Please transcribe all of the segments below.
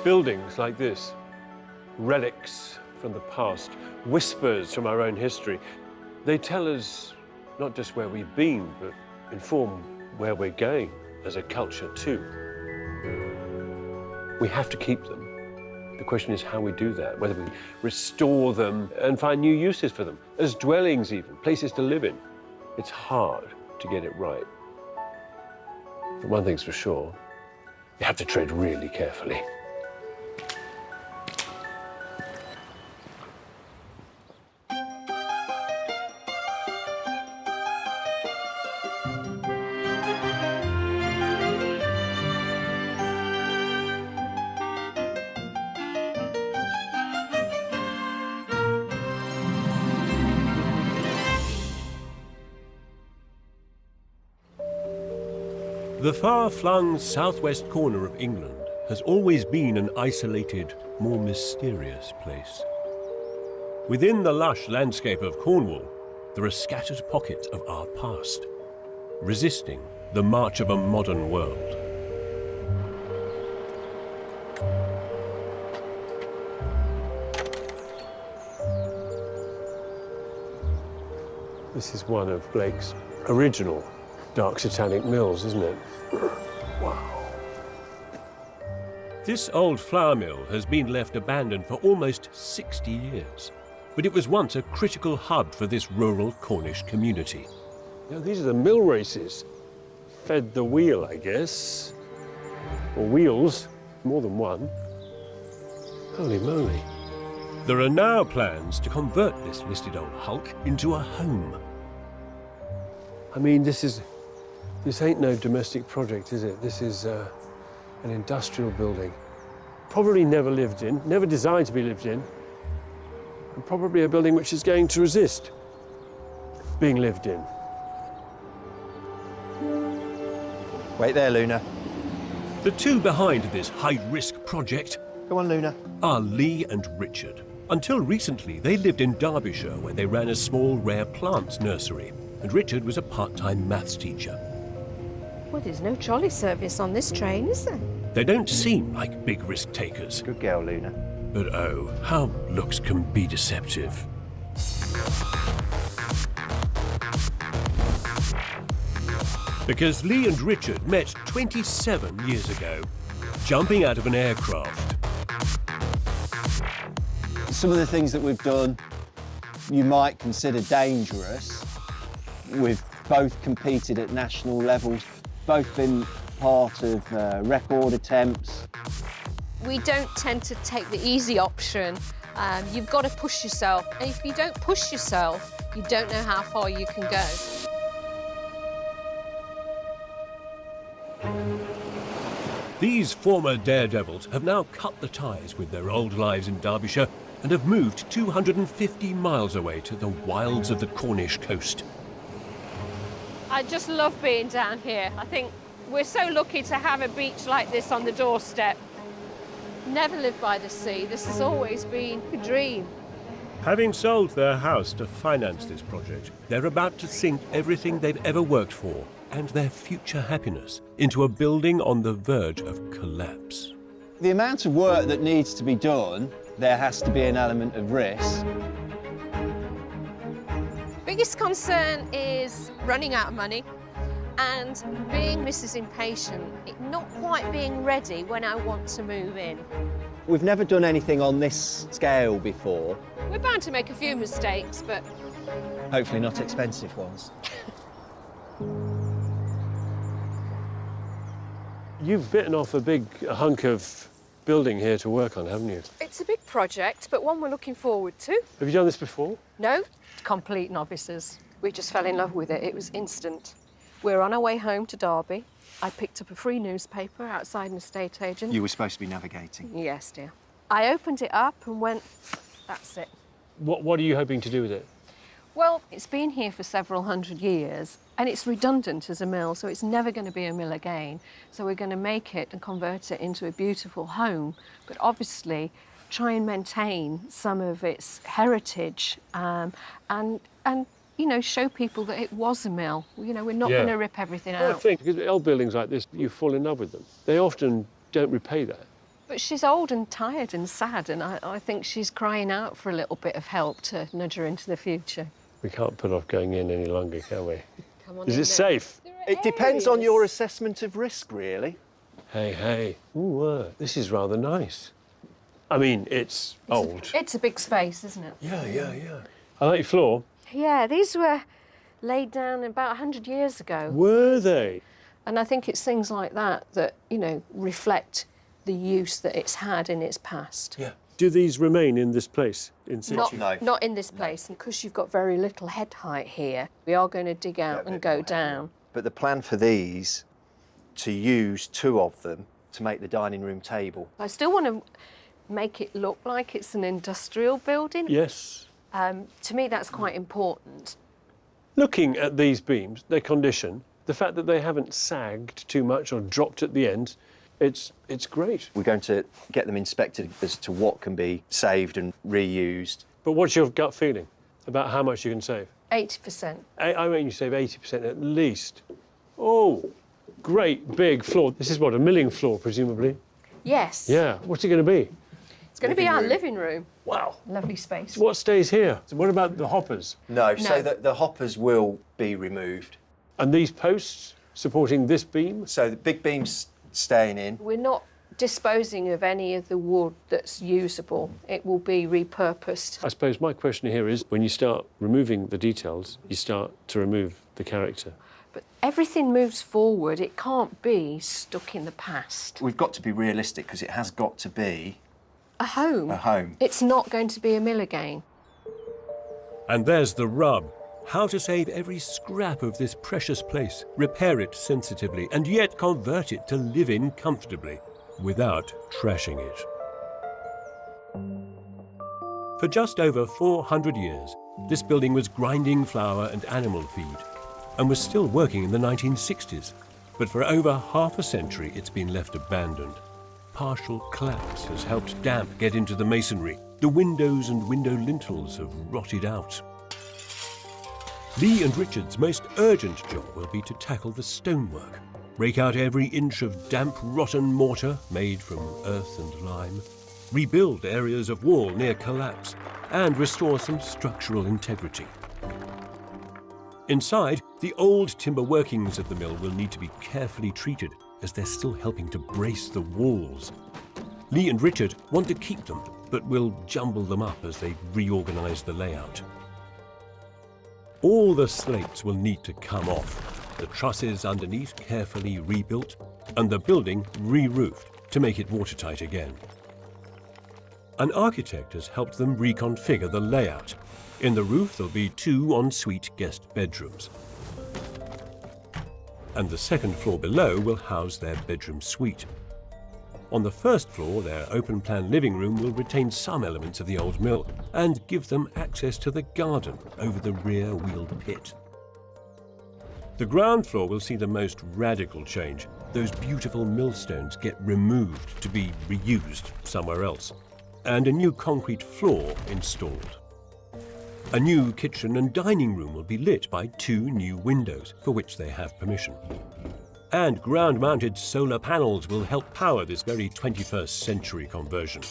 Buildings like this, relics from the past, whispers from our own history, they tell us not just where we've been, but inform where we're going as a culture too. We have to keep them. The question is how we do that, whether we restore them and find new uses for them, as dwellings even, places to live in. It's hard to get it right. But one thing's for sure, you have to tread really carefully. The far-flung southwest corner of England has always been an isolated, more mysterious place. Within the lush landscape of Cornwall, there are scattered pockets of our past, resisting the march of a modern world. This is one of Blake's original dark satanic mills, isn't it? Wow. This old flour mill has been left abandoned for almost 60 years, but it was once a critical hub for this rural Cornish community. You know, these are the mill races. Fed the wheel, I guess. Or wheels, more than one. Holy moly. There are now plans to convert this listed old hulk into a home. I mean, this ain't no domestic project, is it? This is an industrial building. Probably never lived in, never designed to be lived in, and probably a building which is going to resist being lived in. Wait there, Luna. The two behind this high-risk project Go on, Luna. are Leigh and Richard. Until recently, they lived in Derbyshire, where they ran a small rare plants nursery, and Richard was a part-time maths teacher. Well, there's no trolley service on this train, is there? They don't seem like big risk takers. Good girl, Luna. But oh, how looks can be deceptive. Because Leigh and Richard met 27 years ago, jumping out of an aircraft. Some of the things that we've done you might consider dangerous. We've both competed at national levels, both been part of record attempts. We don't tend to take the easy option. You've got to push yourself. And if you don't push yourself, you don't know how far you can go. These former daredevils have now cut the ties with their old lives in Derbyshire and have moved 250 miles away to the wilds of the Cornish coast. I just love being down here. I think we're so lucky to have a beach like this on the doorstep. Never lived by the sea. This has always been a dream. Having sold their house to finance this project, they're about to sink everything they've ever worked for and their future happiness into a building on the verge of collapse. The amount of work that needs to be done, there has to be an element of risk. Biggest concern is running out of money and being Mrs. Impatient, not quite being ready when I want to move in. We've never done anything on this scale before. We're bound to make a few mistakes, but... Hopefully not expensive ones. You've bitten off a big hunk of building here to work on, haven't you? It's a big project, but one we're looking forward to. Have you done this before? No, complete novices. We just fell in love with it. It was instant. We're on our way home to Derby. I picked up a free newspaper outside an estate agent. You were supposed to be navigating. Yes, dear. I opened it up and went, that's it. What are you hoping to do with it? Well, it's been here for several hundred years and it's redundant as a mill, so it's never going to be a mill again. So we're going to make it and convert it into a beautiful home, but obviously try and maintain some of its heritage and you know, show people that it was a mill. You know, we're not going to rip everything out. I think because old buildings like this, you fall in love with them. They often don't repay that. But she's old and tired and sad, and I think she's crying out for a little bit of help to nudge her into the future. We can't put off going in any longer, can we? Come on Is in it safe? It depends on your assessment of risk, really. Hey, hey. Ooh, this is rather nice. I mean, it's old. It's a big space, isn't it? Yeah. I like your floor. Yeah, these were laid down about 100 years ago. Were they? And I think it's things like that that, you know, reflect the use that it's had in its past. Yeah. Do these remain in this place, in situ? Not in this place, and because you've got very little head height here, we are going to dig out and go down. But the plan for these, to use 2 of them to make the dining room table. I still want to make it look like it's an industrial building. Yes. To me, that's quite important. Looking at these beams, their condition, the fact that they haven't sagged too much or dropped at the end, it's great. We're going to get them inspected as to what can be saved and reused. But what's your gut feeling about how much you can save? 80%. I mean, you save 80% at least. Oh, great big floor. This is what, a milling floor, presumably? Yes. Yeah. What's it going to be? It's going to be our living room. Wow. Lovely space. What stays here? So what about the hoppers? No, so the hoppers will be removed. And these posts supporting this beam? So the big beam's staying in. We're not disposing of any of the wood that's usable. It will be repurposed. I suppose my question here is, when you start removing the details, you start to remove the character. But everything moves forward. It can't be stuck in the past. We've got to be realistic because it has got to be A home. a home. It's not going to be a mill again. And there's the rub. How to save every scrap of this precious place, repair it sensitively, and yet convert it to live in comfortably, without trashing it. For just over 400 years, this building was grinding flour and animal feed, and was still working in the 1960s. But for over half a century, it's been left abandoned. Partial collapse has helped damp get into the masonry. The windows and window lintels have rotted out. Leigh and Richard's most urgent job will be to tackle the stonework, rake out every inch of damp, rotten mortar made from earth and lime, rebuild areas of wall near collapse, and restore some structural integrity. Inside, the old timber workings of the mill will need to be carefully treated, as they're still helping to brace the walls. Leigh and Richard want to keep them, but will jumble them up as they reorganize the layout. All the slates will need to come off, the trusses underneath carefully rebuilt, and the building re-roofed to make it watertight again. An architect has helped them reconfigure the layout. In the roof, there'll be 2 ensuite guest bedrooms. And the second floor below will house their bedroom suite. On the first floor, their open-plan living room will retain some elements of the old mill and give them access to the garden over the rear wheeled pit. The ground floor will see the most radical change. Those beautiful millstones get removed to be reused somewhere else, and a new concrete floor installed. A new kitchen and dining room will be lit by 2 new windows, for which they have permission. And ground-mounted solar panels will help power this very 21st century conversion.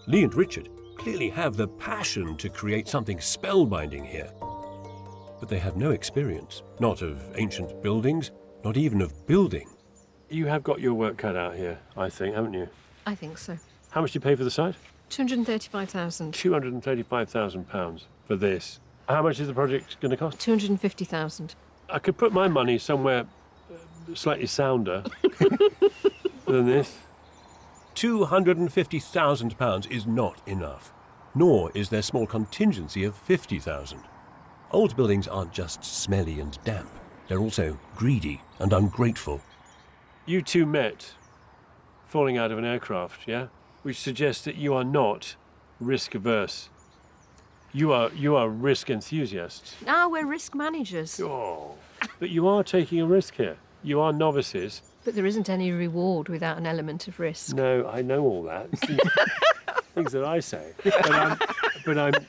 Leigh and Richard clearly have the passion to create something spellbinding here. But they have no experience, not of ancient buildings, not even of building. You have got your work cut out here, I think, haven't you? I think so. How much do you pay for the site? 235,000. £235,000 for this. How much is the project going to cost? 250,000. I could put my money somewhere slightly sounder than this. £250,000 is not enough, nor is there small contingency of 50,000. Old buildings aren't just smelly and damp, they're also greedy and ungrateful. You two met falling out of an aircraft, yeah? Which suggests that you are not risk-averse. You are risk enthusiasts. Now we're risk managers. Oh, but you are taking a risk here. You are novices. But there isn't any reward without an element of risk. No, I know all that. Things that I say. But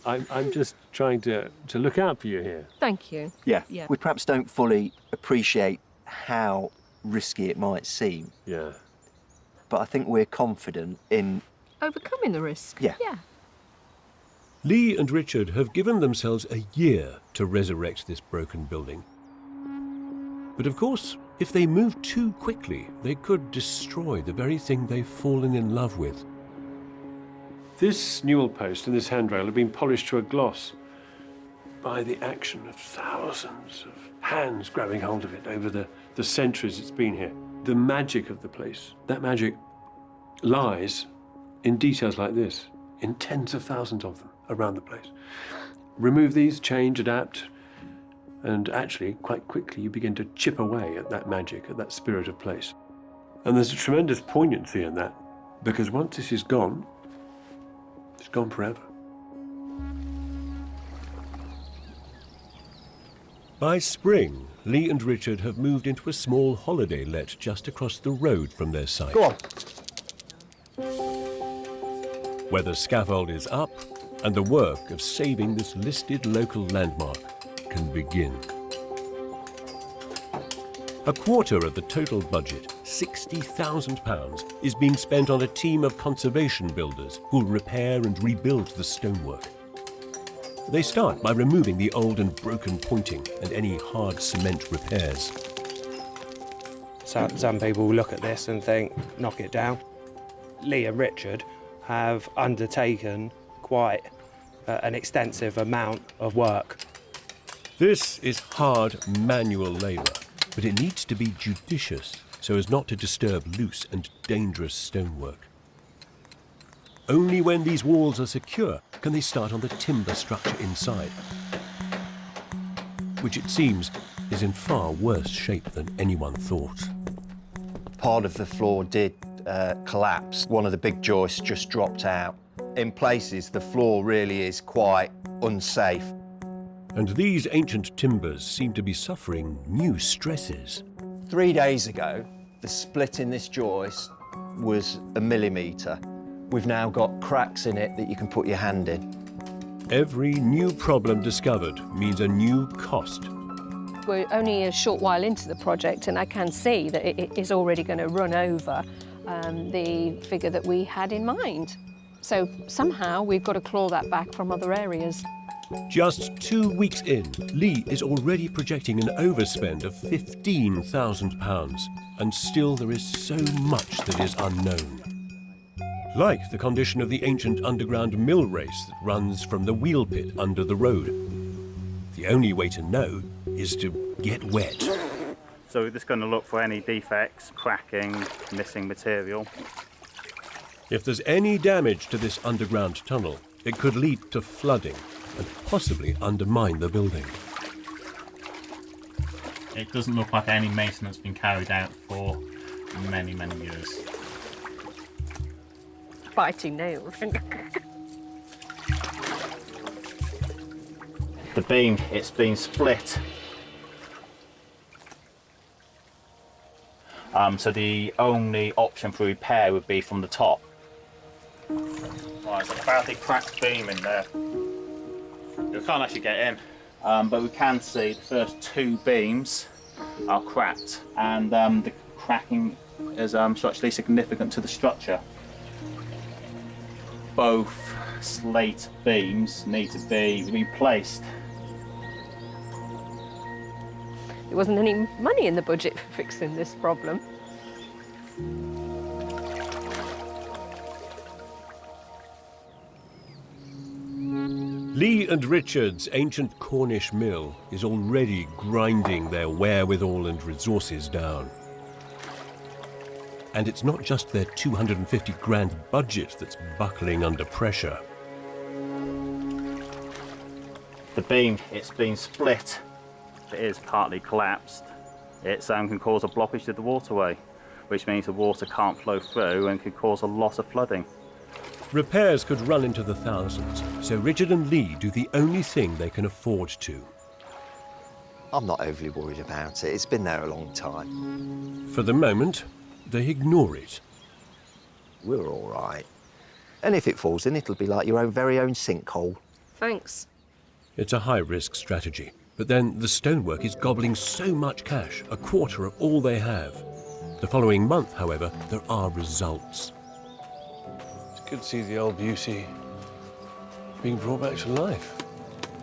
I'm just trying to look out for you here. Thank you. Yeah. Yeah. We perhaps don't fully appreciate how risky it might seem. Yeah. but I think we're confident in... Overcoming the risk? Yeah. Yeah. Leigh and Richard have given themselves a year to resurrect this broken building. But of course, if they move too quickly, they could destroy the very thing they've fallen in love with. This newel post and this handrail have been polished to a gloss by the action of thousands of hands grabbing hold of it over the centuries it's been here. The magic of the place, that magic lies in details like this, in tens of thousands of them around the place. Remove these, change, adapt, and actually, quite quickly, you begin to chip away at that magic, at that spirit of place. And there's a tremendous poignancy in that, because once this is gone, it's gone forever. By spring, Leigh and Richard have moved into a small holiday let just across the road from their site. Go on. Where the scaffold is up and the work of saving this listed local landmark can begin. A quarter of the total budget, £60,000, is being spent on a team of conservation builders who'll repair and rebuild the stonework. They start by removing the old and broken pointing and any hard cement repairs. Some people will look at this and think, knock it down. Leigh and Richard have undertaken quite an extensive amount of work. This is hard manual labour, but it needs to be judicious so as not to disturb loose and dangerous stonework. Only when these walls are secure can they start on the timber structure inside, which it seems is in far worse shape than anyone thought. Part of the floor did collapse. One of the big joists just dropped out. In places, the floor really is quite unsafe. And these ancient timbers seem to be suffering new stresses. 3 days ago, the split in this joist was 1 millimetre. We've now got cracks in it that you can put your hand in. Every new problem discovered means a new cost. We're only a short while into the project and I can see that it is already going to run over the figure that we had in mind. So somehow we've got to claw that back from other areas. Just 2 weeks in, Leigh is already projecting an overspend of £15,000, and still there is so much that is unknown. Like the condition of the ancient underground mill race that runs from the wheel pit under the road. The only way to know is to get wet. So we're just going to look for any defects, cracking, missing material. If there's any damage to this underground tunnel, it could lead to flooding and possibly undermine the building. It doesn't look like any maintenance has been carried out for many, many years. Biting nails. The beam, it's been split. So the only option for repair would be from the top. There's a badly cracked beam in there. You can't actually get in. But we can see the first 2 beams are cracked, and the cracking is structurally significant to the structure. Both slate beams need to be replaced. There wasn't any money in the budget for fixing this problem. Leigh and Richard's ancient Cornish mill is already grinding their wherewithal and resources down. And it's not just their 250 grand budget that's buckling under pressure. The beam, it's been split. It is partly collapsed. It can cause a blockage to the waterway, which means the water can't flow through and could cause a loss of flooding. Repairs could run into the thousands, so Richard and Leigh do the only thing they can afford to. I'm not overly worried about it. It's been there a long time. For the moment, they ignore it. We're all right. And if it falls in, it'll be like your own very own sinkhole. Thanks. It's a high-risk strategy, but then the stonework is gobbling so much cash, a quarter of all they have. The following month, however, there are results. It's good to see the old beauty being brought back to life.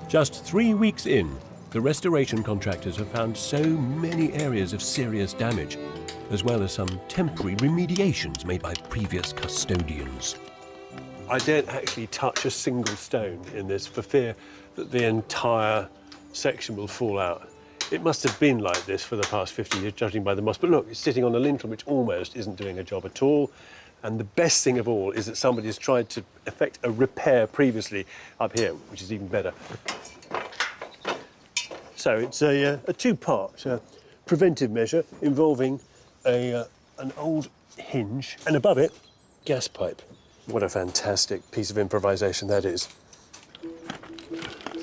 Just 3 weeks in, the restoration contractors have found so many areas of serious damage, as well as some temporary remediations made by previous custodians. I daren't actually touch a single stone in this for fear that the entire section will fall out. It must have been like this for the past 50 years, judging by the moss. But look, it's sitting on a lintel which almost isn't doing a job at all. And the best thing of all is that somebody has tried to effect a repair previously up here, which is even better. So it's a two-part preventive measure involving an old hinge and above it, gas pipe. What a fantastic piece of improvisation that is.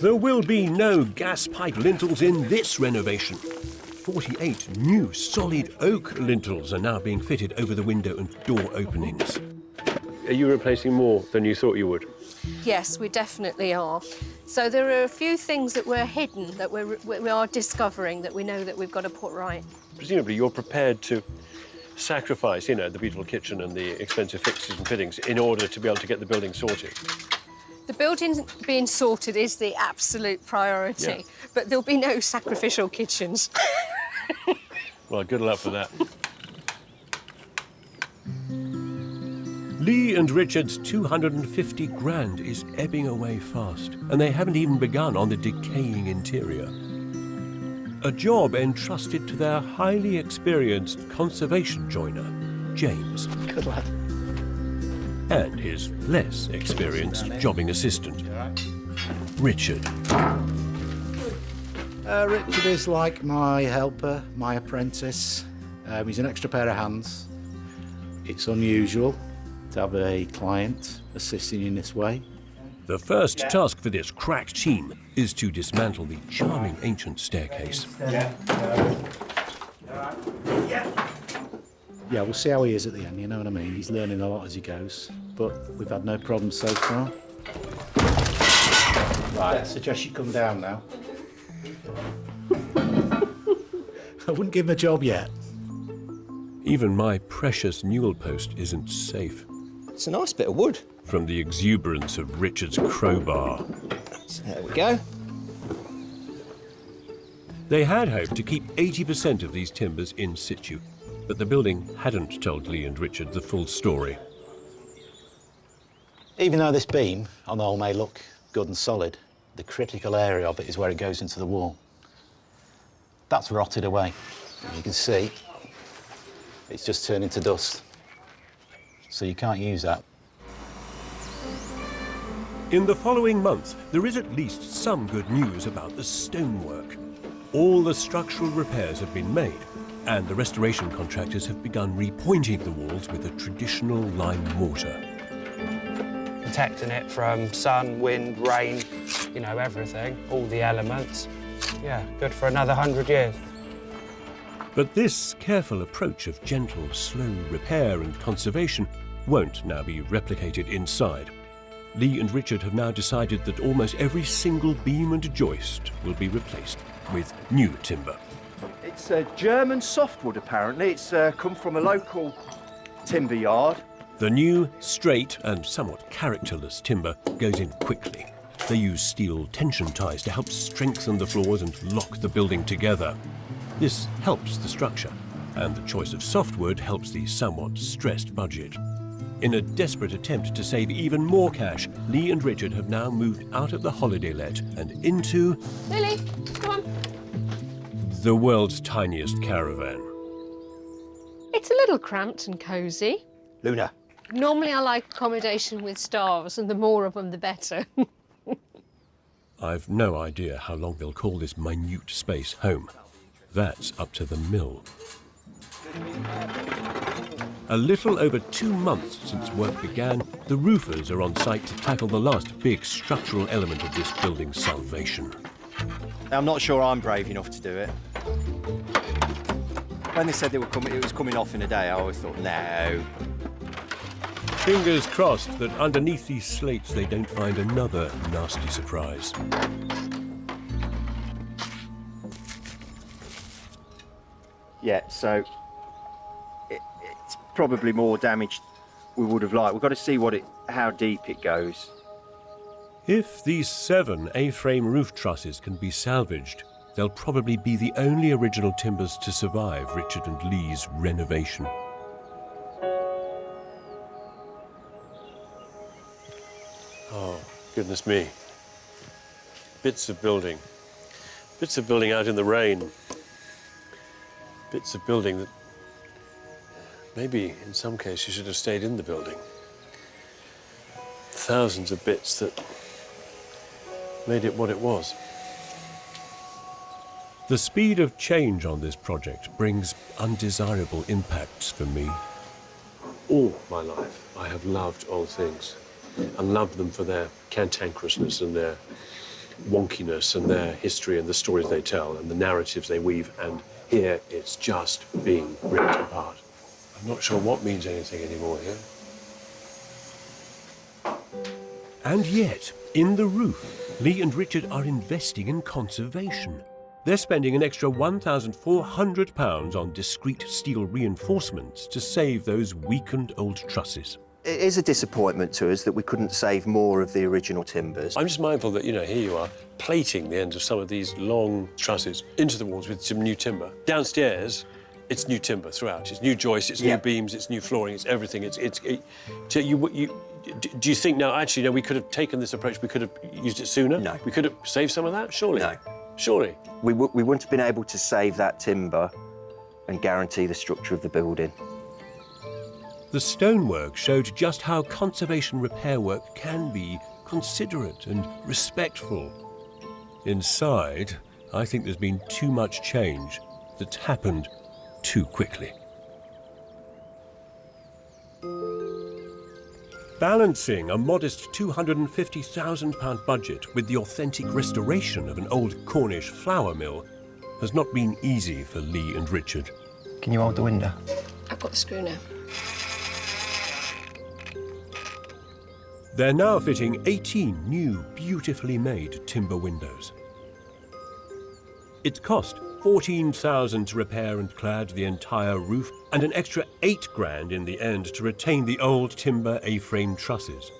There will be no gas pipe lintels in this renovation. 48 new solid oak lintels are now being fitted over the window and door openings. Are you replacing more than you thought you would? Yes, we definitely are. So there are a few things that were hidden that we are discovering that we know that we've got to put right. Presumably you're prepared to sacrifice, you know, the beautiful kitchen and the expensive fixtures and fittings in order to be able to get the building sorted. The building being sorted is the absolute priority, Yeah. but there'll be no sacrificial kitchens. Well, good luck for that. Leigh and Richard's 250 grand is ebbing away fast, and they haven't even begun on the decaying interior. A job entrusted to their highly experienced conservation joiner, James. Good lad. And his less experienced jobbing assistant, Richard. Richard is like my helper, my apprentice. He's an extra pair of hands. It's unusual to have a client assisting in this way. The first task for this crack team is to dismantle the charming ancient staircase. Yeah, we'll see how he is at the end, you know what I mean? He's learning a lot as he goes, but we've had no problems so far. Right, I suggest you come down now. I wouldn't give him a job yet. Even my precious newel post isn't safe It's a nice bit of wood. from the exuberance of Richard's crowbar. There we go. They had hoped to keep 80% of these timbers in situ, but the building hadn't told Leigh and Richard the full story. Even though this beam on the whole may look good and solid, the critical area of it is where it goes into the wall. That's rotted away. You can see it's just turned into dust. So you can't use that. In the following month, there is at least some good news about the stonework. All the structural repairs have been made, and the restoration contractors have begun repointing the walls with a traditional lime mortar. Protecting it from sun, wind, rain, you know, everything, all the elements. Yeah, good for another 100 years. But this careful approach of gentle, slow repair and conservation won't now be replicated inside. Leigh and Richard have now decided that almost every single beam and joist will be replaced with new timber. It's German softwood, apparently. It's come from a local timber yard. The new, straight and somewhat characterless timber goes in quickly. They use steel tension ties to help strengthen the floors and lock the building together. This helps the structure, and the choice of softwood helps the somewhat stressed budget. In a desperate attempt to save even more cash, Leigh and Richard have now moved out of the holiday let and into Lily, come on. the world's tiniest caravan. It's a little cramped and cosy. Luna. Normally I like accommodation with stars, and the more of them, the better. I've no idea how long they'll call this minute space home. That's up to the mill. A little over 2 months since work began, the roofers are on site to tackle the last big structural element of this building's salvation. I'm not sure I'm brave enough to do it. When they said it was coming off in a day, I always thought, no. Fingers crossed that underneath these slates they don't find another nasty surprise. Yeah, so probably more damage we would have liked. We've got to see how deep it goes. If these 7 A-frame roof trusses can be salvaged, they'll probably be the only original timbers to survive Richard and Leigh's renovation. Oh, goodness me. Bits of building. Bits of building out in the rain. Bits of building that maybe in some cases should have stayed in the building. Thousands of bits that made it what it was. The speed of change on this project brings undesirable impacts for me. All my life, I have loved old things and loved them for their cantankerousness and their wonkiness and their history and the stories they tell and the narratives they weave. And here, it's just being ripped apart. I'm not sure what means anything anymore here. And yet, in the roof, Leigh and Richard are investing in conservation. They're spending an extra £1,400 on discrete steel reinforcements to save those weakened old trusses. It is a disappointment to us that we couldn't save more of the original timbers. I'm just mindful that, you know, here you are, plating the ends of some of these long trusses into the walls with some new timber. Downstairs, it's new timber throughout. It's new joists, it's new beams, it's new flooring, it's everything. Do you think now, actually, no, we could have taken this approach, we could have used it sooner? No. We could have saved some of that, surely? No. Surely? We wouldn't have been able to save that timber and guarantee the structure of the building. The stonework showed just how conservation repair work can be considerate and respectful. Inside, I think there's been too much change that's happened too quickly. Balancing a modest £250,000 budget with the authentic restoration of an old Cornish flour mill has not been easy for Leigh and Richard. Can you hold the window? I've got the screw now. They're now fitting 18 new, beautifully made timber windows. It cost £14,000 to repair and clad the entire roof, and an extra £8,000 in the end to retain the old timber A-frame trusses.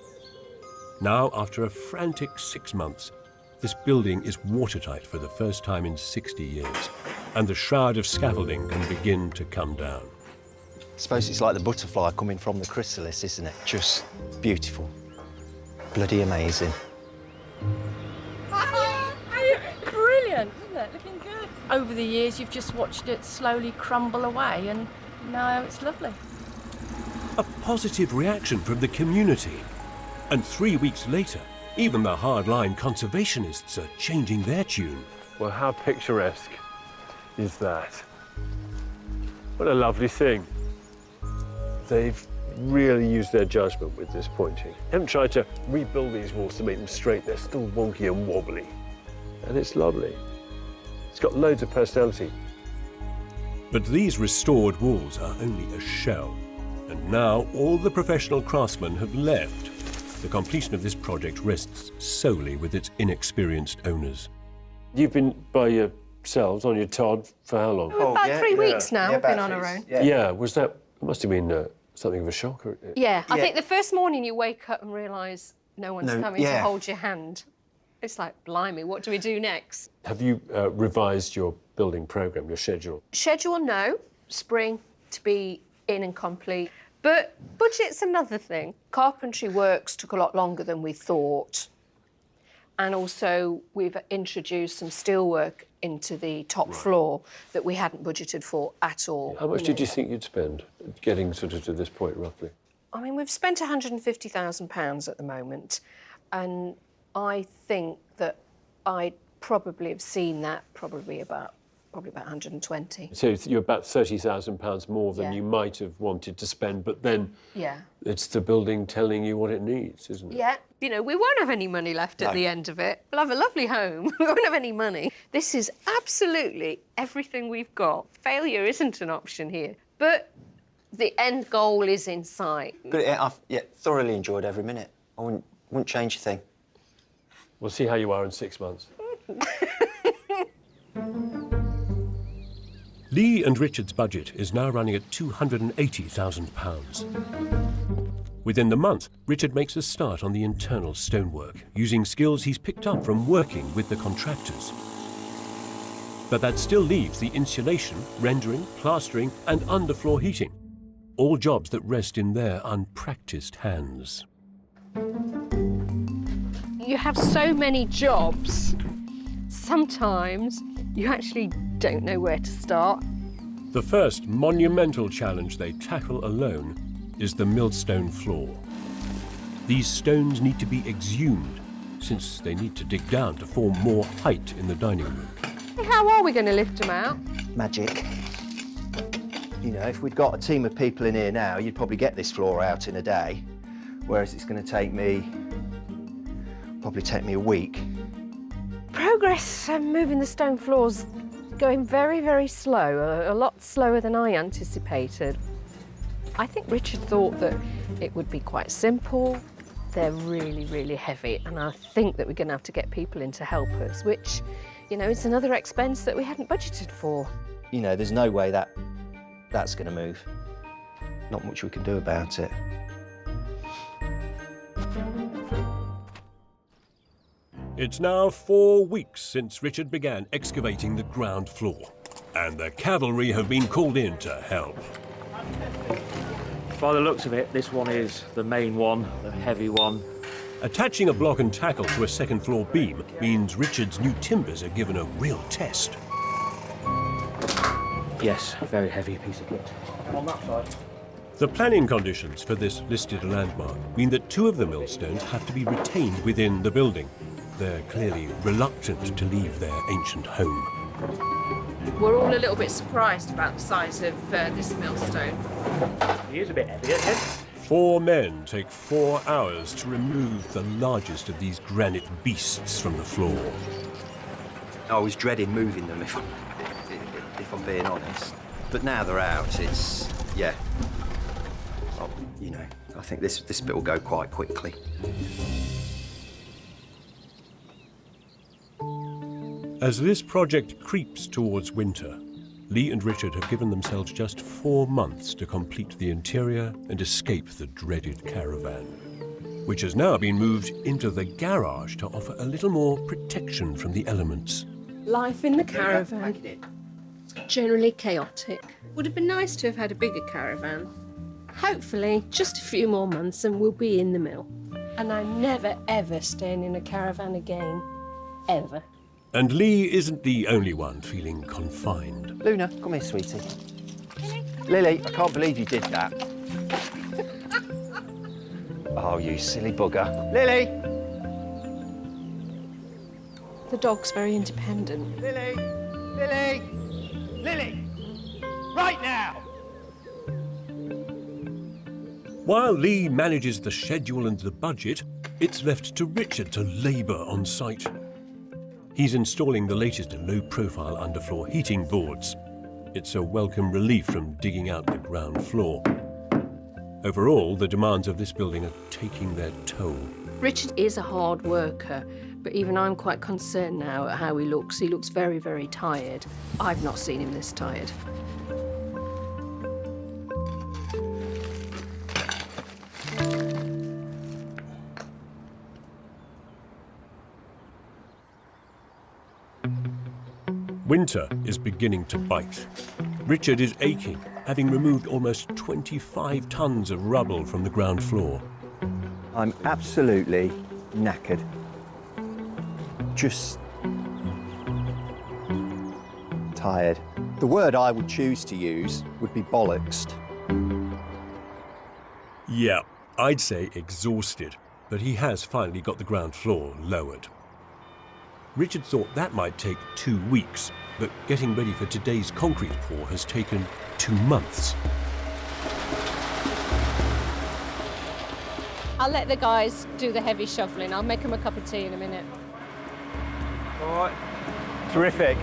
Now, after a frantic 6 months, this building is watertight for the first time in 60 years, and the shroud of scaffolding can begin to come down. I suppose it's like the butterfly coming from the chrysalis, isn't it? Just beautiful. Bloody amazing. Brilliant, isn't it? Looking good. Over the years, you've just watched it slowly crumble away, and now it's lovely. A positive reaction from the community. And 3 weeks later, even the hardline conservationists are changing their tune. Well, how picturesque is that? What a lovely thing. They've really used their judgment with this pointing. They haven't tried to rebuild these walls to make them straight. They're still wonky and wobbly. And it's lovely. It's got loads of personality. But these restored walls are only a shell. And now all the professional craftsmen have left. The completion of this project rests solely with its inexperienced owners. You've been by yourselves on your Todd for how long? About 3 weeks now, we've been on our own. Yeah, was that, it must have been something of a shock. Yeah, I think the first morning you wake up and realise no one's coming to hold your hand. It's like, blimey, what do we do next? Have you revised your building programme, your schedule? Schedule, no. Spring to be in and complete. But budget's another thing. Carpentry works took a lot longer than we thought. And also, we've introduced some steelwork into the top floor that we hadn't budgeted for at all. How much did you think you'd spend getting sort of to this point, roughly? I mean, we've spent £150,000 at the moment, and I think that I'd probably have seen that probably about 120. So you're about £30,000 more than you might have wanted to spend, but then it's the building telling you what it needs, isn't it? Yeah. You know, we won't have any money left at the end of it. We'll have a lovely home. We won't have any money. This is absolutely everything we've got. Failure isn't an option here, but the end goal is in sight. Good. I've thoroughly enjoyed every minute. I wouldn't change a thing. We'll see how you are in 6 months. Leigh and Richard's budget is now running at £280,000. Within the month, Richard makes a start on the internal stonework, using skills he's picked up from working with the contractors. But that still leaves the insulation, rendering, plastering and underfloor heating, all jobs that rest in their unpracticed hands. You have so many jobs. Sometimes you actually don't know where to start. The first monumental challenge they tackle alone is the millstone floor. These stones need to be exhumed, since they need to dig down to form more height in the dining room. How are we going to lift them out? Magic. You know, if we'd got a team of people in here now, you'd probably get this floor out in a day, whereas it's going to probably take me a week. Progress moving the stone floors going very, very slow, a lot slower than I anticipated. I think Richard thought that it would be quite simple. They're really, really heavy, and I think that we're going to have to get people in to help us, which, you know, it's another expense that we hadn't budgeted for. You know, there's no way that's going to move. Not much we can do about it. It's now 4 weeks since Richard began excavating the ground floor, and the cavalry have been called in to help. By the looks of it, this one is the main one, the heavy one. Attaching a block and tackle to a second floor beam means Richard's new timbers are given a real test. Yes, a very heavy piece of kit. On that side. The planning conditions for this listed landmark mean that 2 of the millstones have to be retained within the building. They're clearly reluctant to leave their ancient home. We're all a little bit surprised about the size of this millstone. He is a bit heavy, isn't it? 4 men take 4 hours to remove the largest of these granite beasts from the floor. I was dreading moving them, if I'm being honest. But now they're out, it's, yeah. Well, you know, I think this bit will go quite quickly. As this project creeps towards winter, Leigh and Richard have given themselves just 4 months to complete the interior and escape the dreaded caravan, which has now been moved into the garage to offer a little more protection from the elements. Life in the caravan, generally chaotic. Would have been nice to have had a bigger caravan. Hopefully, just a few more months and we'll be in the mill. And I'm never, ever staying in a caravan again. Ever. And Leigh isn't the only one feeling confined. Luna, come here, sweetie. Lily, I can't believe you did that. Oh, you silly bugger. Lily! The dog's very independent. Lily! Lily! Lily! Right now! While Leigh manages the schedule and the budget, it's left to Richard to labour on site. He's installing the latest low-profile underfloor heating boards. It's a welcome relief from digging out the ground floor. Overall, the demands of this building are taking their toll. Richard is a hard worker, but even I'm quite concerned now at how he looks. He looks very, very tired. I've not seen him this tired. Winter is beginning to bite. Richard is aching, having removed almost 25 tons of rubble from the ground floor. I'm absolutely knackered. Just tired. The word I would choose to use would be bollocksed. Yeah, I'd say exhausted, but he has finally got the ground floor lowered. Richard thought that might take 2 weeks, but getting ready for today's concrete pour has taken 2 months. I'll let the guys do the heavy shoveling. I'll make them a cup of tea in a minute. All right. Terrific.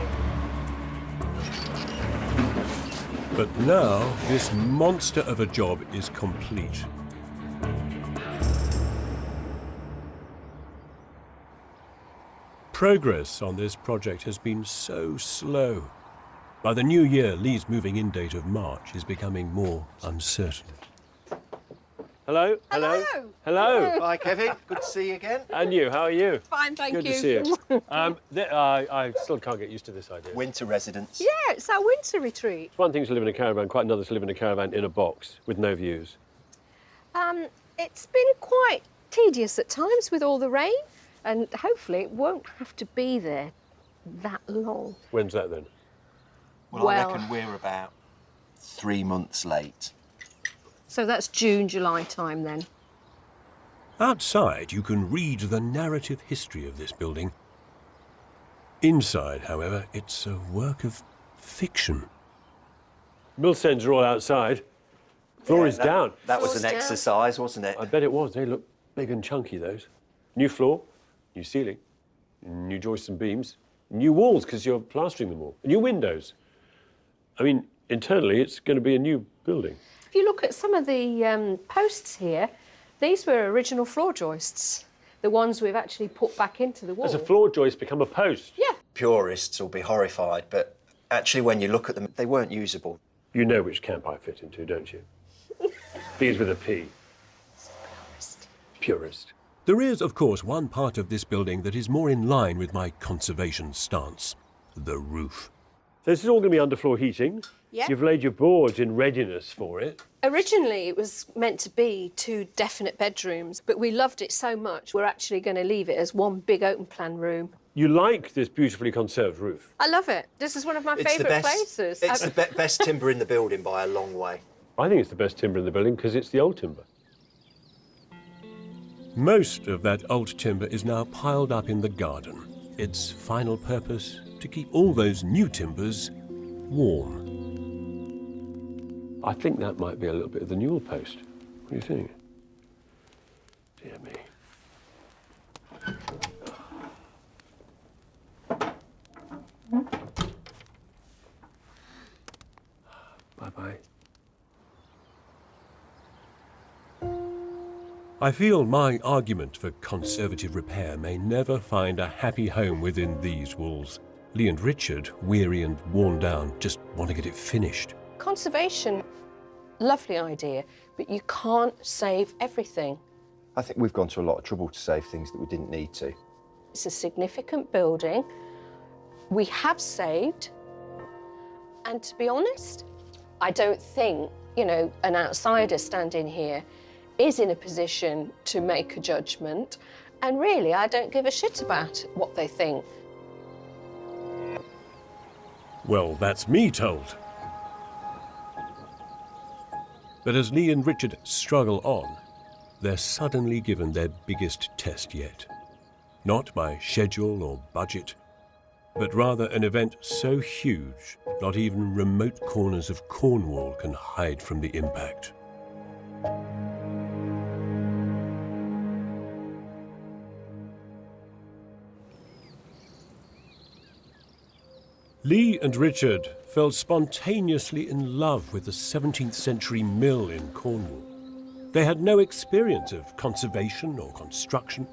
But now, this monster of a job is complete. Progress on this project has been so slow. By the new year, Leigh's moving-in date of March is becoming more uncertain. Hello? Hello? Hello? Hi, Kevin. Good to see you again. And you, how are you? Fine, thank Good you. to see you. I still can't get used to this idea. Winter residence. Yeah, it's our winter retreat. It's one thing to live in a caravan, quite another to live in a caravan in a box with no views. It's been quite tedious at times with all the rain, and hopefully it won't have to be there that long. When's that then? Well, I reckon we're about 3 months late. So that's June, July time then. Outside, you can read the narrative history of this building. Inside, however, it's a work of fiction. Millstones are all outside. Floor is down. That was Floor's an down. exercise, wasn't it? I bet it was. They look big and chunky, those. New floor, new ceiling, new joists and beams, new walls because you're plastering them all, new windows. I mean, internally, it's going to be a new building. If you look at some of the posts here, these were original floor joists, the ones we've actually put back into the wall. Has a floor joist become a post? Yeah. Purists will be horrified, but actually when you look at them, they weren't usable. You know which camp I fit into, don't you? Begins with a P. Purist. There is, of course, one part of this building that is more in line with my conservation stance: the roof. So this is all going to be underfloor heating. Yeah. You've laid your boards in readiness for it. Originally, it was meant to be 2 definite bedrooms, but we loved it so much, we're actually going to leave it as one big open plan room. You like this beautifully conserved roof. I love it. This is one of my favourite places. It's the best timber in the building by a long way. I think it's the best timber in the building because it's the old timber. Most of that old timber is now piled up in the garden. Its final purpose: to keep all those new timbers warm. I think that might be a little bit of the newel post. What do you think? Dear me. Bye-bye. I feel my argument for conservative repair may never find a happy home within these walls. Leigh and Richard, weary and worn down, just want to get it finished. Conservation, lovely idea, but you can't save everything. I think we've gone to a lot of trouble to save things that we didn't need to. It's a significant building. We have saved, and to be honest, I don't think, you know, an outsider standing here is in a position to make a judgment, and really, I don't give a shit about what they think. Well, that's me told. But as Leigh and Richard struggle on, they're suddenly given their biggest test yet. Not by schedule or budget, but rather an event so huge, not even remote corners of Cornwall can hide from the impact. Leigh and Richard fell spontaneously in love with the 17th century mill in Cornwall. They had no experience of conservation or construction,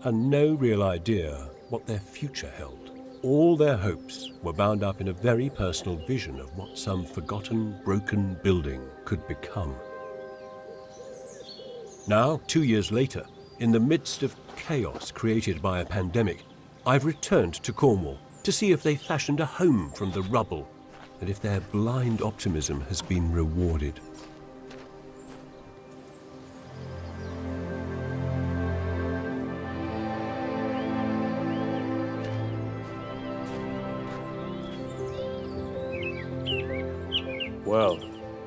and no real idea what their future held. All their hopes were bound up in a very personal vision of what some forgotten, broken building could become. Now, 2 years later, in the midst of chaos created by a pandemic, I've returned to Cornwall to see if they fashioned a home from the rubble and if their blind optimism has been rewarded. Well,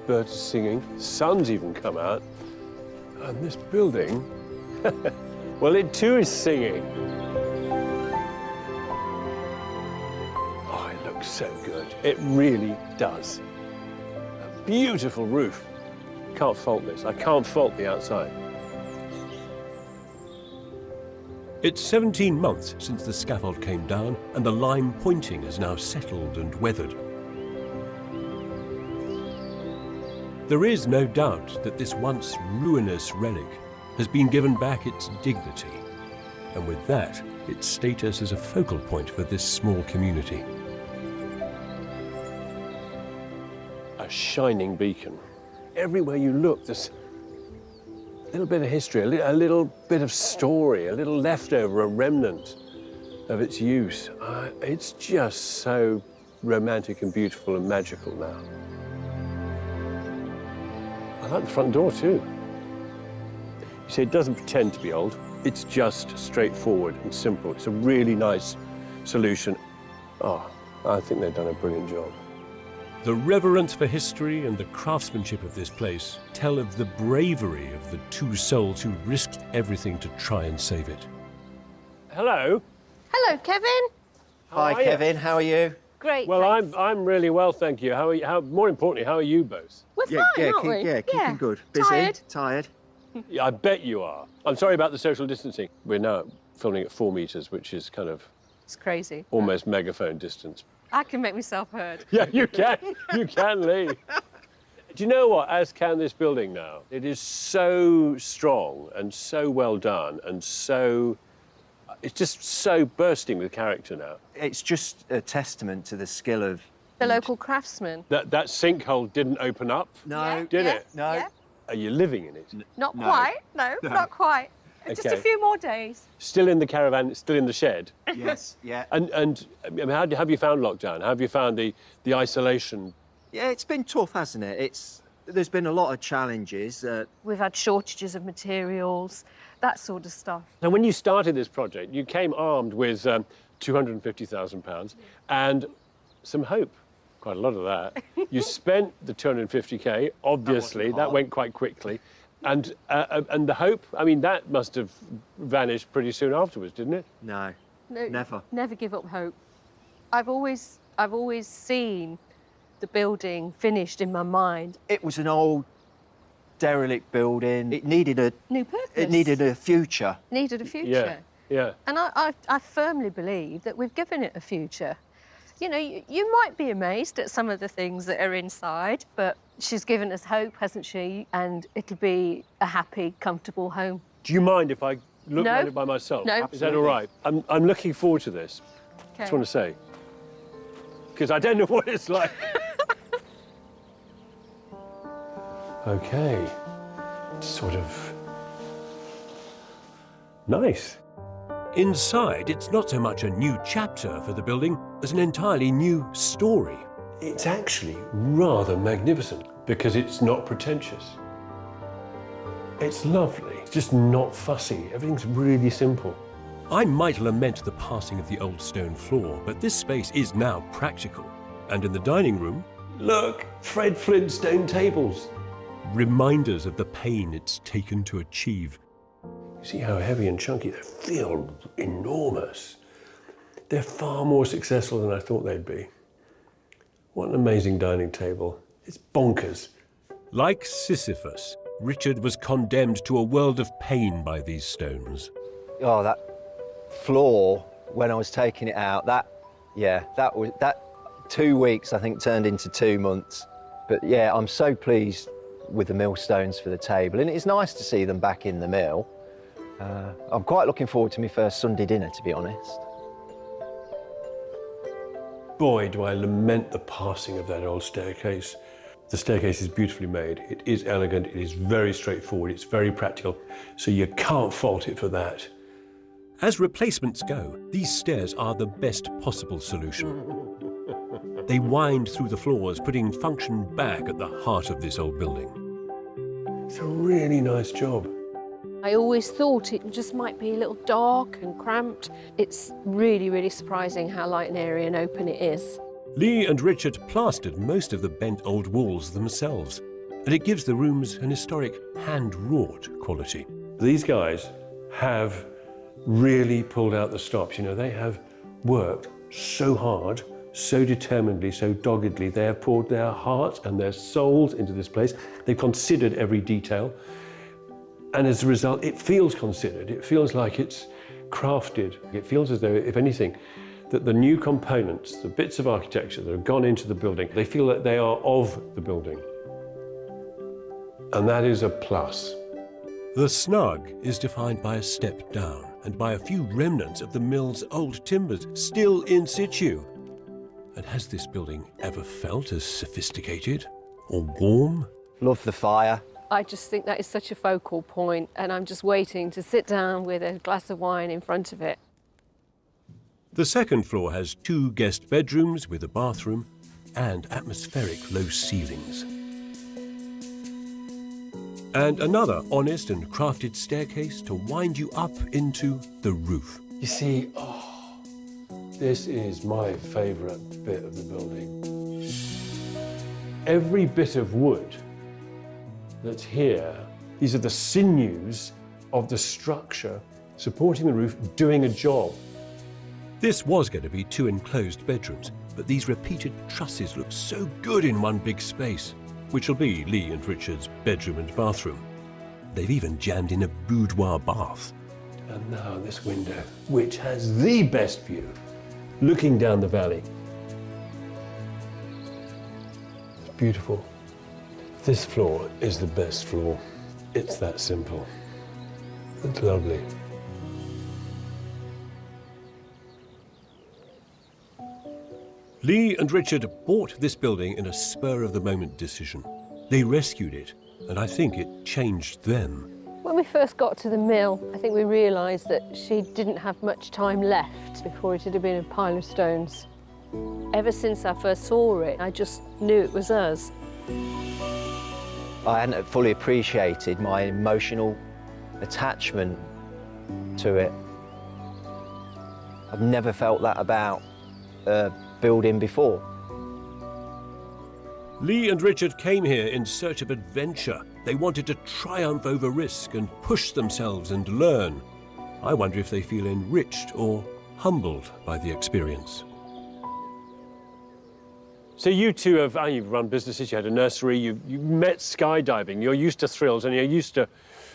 birds are singing, sun's even come out, and this building, well, it too is singing. Oh, it looks so good. It really does. A beautiful roof. Can't fault this. I can't fault the outside. It's 17 months since the scaffold came down, and the lime pointing has now settled and weathered. There is no doubt that this once ruinous relic has been given back its dignity, and with that, its status as a focal point for this small community. shining beacon. Everywhere you look, there's a little bit of history, a little bit of story, a little leftover, a remnant of its use. It's just so romantic and beautiful and magical now. I like the front door too. You see, it doesn't pretend to be old. It's just straightforward and simple. It's a really nice solution. Oh, I think they've done a brilliant job. The reverence for history and the craftsmanship of this place tell of the bravery of the two souls who risked everything to try and save it. Hello. Hello, Kevin. Hi, Kevin. How are you? Great. Well, thanks. I'm really well, thank you. How are you? More importantly, how are you both? We're fine, aren't we? Keeping good. Busy, tired. Yeah, I bet you are. I'm sorry about the social distancing. We're now filming at 4 meters, which is kind of It's crazy. almost megaphone distance. I can make myself heard. Yeah, you can. You can, Lee. Do you know what? As can this building now. It is so strong and so well done and so... It's just so bursting with character now. It's just a testament to the skill of... The local craftsman. That sinkhole didn't open up, No. did it? No. Yeah. Are you living in it? Not quite. No, not quite. Just a Okay. few more days. Still in the caravan, still in the shed? Yes, yeah. And I mean, how have you found lockdown? How have you found the isolation? Yeah, it's been tough, hasn't it? There's been a lot of challenges. We've had shortages of materials, that sort of stuff. Now, when you started this project, you came armed with £250,000 and some hope. Quite a lot of that. You spent the 250K, obviously, that went quite quickly. And the hope, I mean, that must have vanished pretty soon afterwards, didn't it? No, No, never. Never give up hope. I've always seen the building finished in my mind. It was an old, derelict building. It needed a... New purpose. It needed a future. Needed a future. Yeah. And I firmly believe that we've given it a future. You know, you might be amazed at some of the things that are inside, but she's given us hope, hasn't she? And it'll be a happy, comfortable home. Do you mind if I look No. around it by myself? No. Is that all right? I'm looking forward to this. Okay. Just want to say. Because I don't know what it's like. Okay. Sort of nice. Inside, it's not so much a new chapter for the building as an entirely new story. It's actually rather magnificent because it's not pretentious. It's lovely. It's just not fussy. Everything's really simple. I might lament the passing of the old stone floor, but this space is now practical. And in the dining room, Look, Fred Flintstone tables. reminders of the pain it's taken to achieve. You see how heavy and chunky they feel enormous. They're far more successful than I thought they'd be. What an amazing dining table. It's bonkers. Like Sisyphus, Richard was condemned to a world of pain by these stones. Oh, that floor, when I was taking it out, that 2 weeks, I think, turned into 2 months. But yeah, I'm so pleased with the millstones for the table, and it's nice to see them back in the mill. I'm quite looking forward to my first Sunday dinner, to be honest. Boy, do I lament the passing of that old staircase. The staircase is beautifully made. It is elegant, it is very straightforward, it's very practical, so you can't fault it for that. As replacements go, these stairs are the best possible solution. They wind through the floors, putting function back at the heart of this old building. It's a really nice job. I always thought it just might be a little dark and cramped. It's really, really surprising how light and airy and open it is. Leigh and Richard plastered most of the bent old walls themselves, and it gives the rooms an historic hand-wrought quality. These guys have really pulled out the stops. You know, they have worked so hard, so determinedly, so doggedly. They have poured their hearts and their souls into this place. They've considered every detail. And as a result, it feels considered. It feels like it's crafted. It feels as though, if anything, that the new components, the bits of architecture that have gone into the building, they feel that they are of the building. And that is a plus. The snug is defined by a step down and by a few remnants of the mill's old timbers still in situ. And has this building ever felt as sophisticated or warm? Love the fire. I just think that is such a focal point, and I'm just waiting to sit down with a glass of wine in front of it. The second floor has 2 guest bedrooms with a bathroom and atmospheric low ceilings. And another honest and crafted staircase to wind you up into the roof. You see, this is my favourite bit of the building. Every bit of wood that's here, these are the sinews of the structure supporting the roof, doing a job. This was going to be 2 enclosed bedrooms, but these repeated trusses look so good in one big space, which will be Leigh and Richard's bedroom and bathroom. They've even jammed in a boudoir bath. And now this window, which has the best view, looking down the valley. It's beautiful. This floor is the best floor. It's that simple. It's lovely. Leigh and Richard bought this building in a spur-of-the-moment decision. They rescued it, and I think it changed them. When we first got to the mill, I think we realised that she didn't have much time left before it had been a pile of stones. Ever since I first saw it, I just knew it was us. I hadn't fully appreciated my emotional attachment to it. I've never felt that about a building before. Leigh and Richard came here in search of adventure. They wanted to triumph over risk and push themselves and learn. I wonder if they feel enriched or humbled by the experience. So you two have, you've run businesses, you had a nursery, you met skydiving, you're used to thrills and you're used to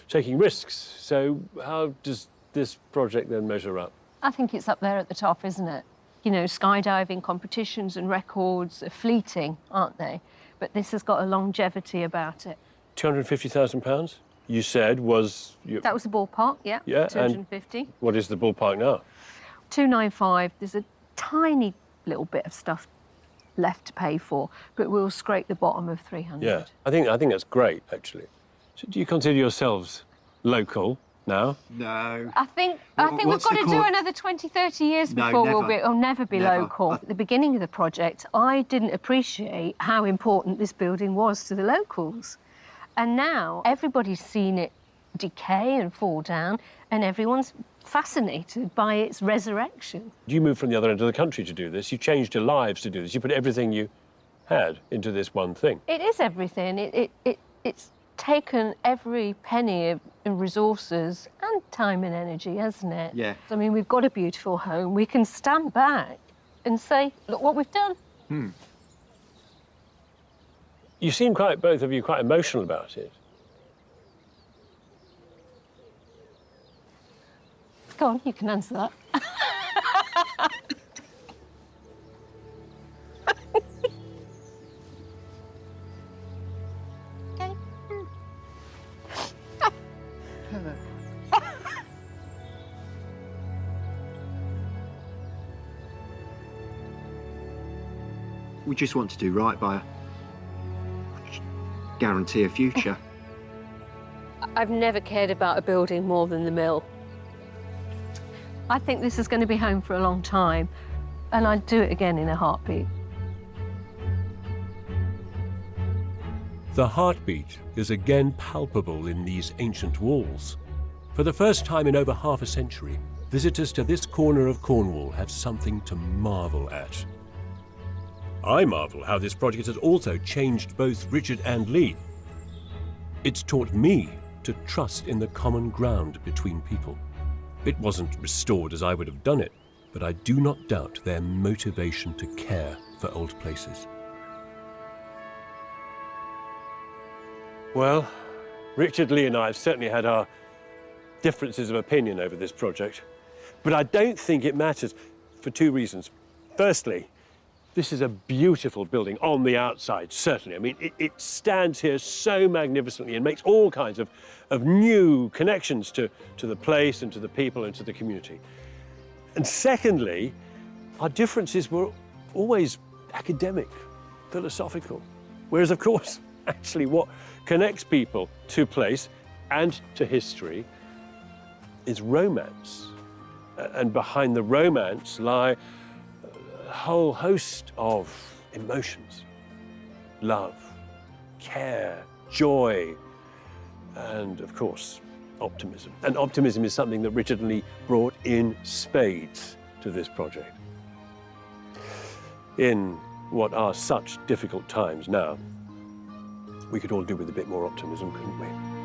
taking risks. So how does this project then measure up? I think it's up there at the top, isn't it? You know, skydiving competitions and records are fleeting, aren't they? But this has got a longevity about it. £250,000, you said, was... That was the ballpark, yeah, Yeah, 250. and what is the ballpark now? 295, there's a tiny little bit of stuff left to pay for, but we'll scrape the bottom of 300. Yeah, I think that's great, actually. So do you consider yourselves local now? No. I think we've got to do another 20, 30 years before we'll never be local. At the beginning of the project, I didn't appreciate how important this building was to the locals. And now everybody's seen it decay and fall down, and everyone's fascinated by its resurrection. You moved from the other end of the country to do this. You changed your lives to do this. You put everything you had into this one thing. It is everything. It's taken every penny of resources and time and energy, hasn't it? Yeah. I mean, we've got a beautiful home. We can stand back and say, look what we've done. You seem both of you, quite emotional about it. Go on, you can answer that. We just want to do right by her. Guarantee a future. I've never cared about a building more than the mill. I think this is going to be home for a long time, and I'd do it again in a heartbeat. The heartbeat is again palpable in these ancient walls. For the first time in over half a century, visitors to this corner of Cornwall have something to marvel at. I marvel how this project has also changed both Richard and Leigh. It's taught me to trust in the common ground between people. It wasn't restored as I would have done it, but I do not doubt their motivation to care for old places. Well, Richard, Leigh and I have certainly had our differences of opinion over this project, but I don't think it matters for 2 reasons. Firstly, this is a beautiful building on the outside, certainly. I mean, it stands here so magnificently and makes all kinds of new connections to the place and to the people and to the community. And secondly, our differences were always academic, philosophical. Whereas, of course, actually what connects people to place and to history is romance. And behind the romance lie a whole host of emotions. Love, care, joy, and of course, optimism. And optimism is something that Richard and Leigh brought in spades to this project. In what are such difficult times now, we could all do with a bit more optimism, couldn't we?